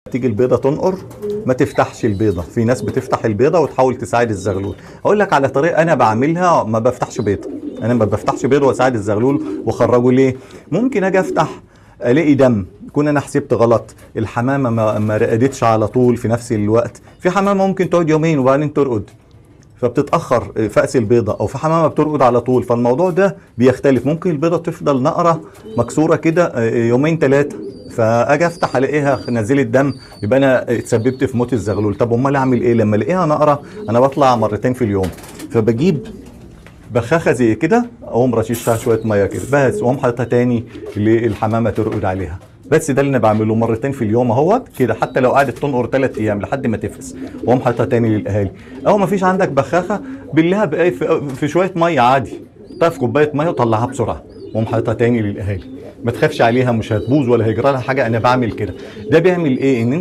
تيجي البيضه تنقر ما تفتحش البيضه. في ناس بتفتح البيضه وتحاول تساعد الزغلول. اقول لك على طريقه انا بعملها، ما بفتحش بيضه. انا ما بفتحش بيض واساعد الزغلول واخرجه. ليه؟ ممكن اجي افتح الاقي دم، يكون انا حسبت غلط، الحمامه ما رقدتش على طول في نفس الوقت. في حمامه ممكن تقعد يومين وبعدين ترقد فبتتاخر فأس البيضه، او في حمامه بترقد على طول. فالموضوع ده بيختلف. ممكن البيضه تفضل نقره مكسوره كده يومين ثلاثه، فاجي افتح الاقيها نزلت دم، يبقى انا اتسببت في موت الزغلول. طب امال اعمل ايه لما الاقيها نقره؟ انا بطلع مرتين في اليوم، فبجيب بخاخه زي كده اقوم رشيشها شويه ميه كده بس، واقوم حاططها تاني للحمامه ترقد عليها. بس ده اللي انا بعمله مرتين في اليوم اهوت كده، حتى لو قعدت تنقر 3 ايام لحد ما تفقس، واقوم حاططها تاني للاهالي. او ما فيش عندك بخاخه، بلها في شويه ميه عادي، طيب في كوبايه ميه وطلعها بسرعه، واقوم حاططها تاني للاهالي. ما تخافش عليها، مش هتبوظ ولا هيجرى لها حاجه. انا بعمل كده. ده بيعمل ايه؟ ان انت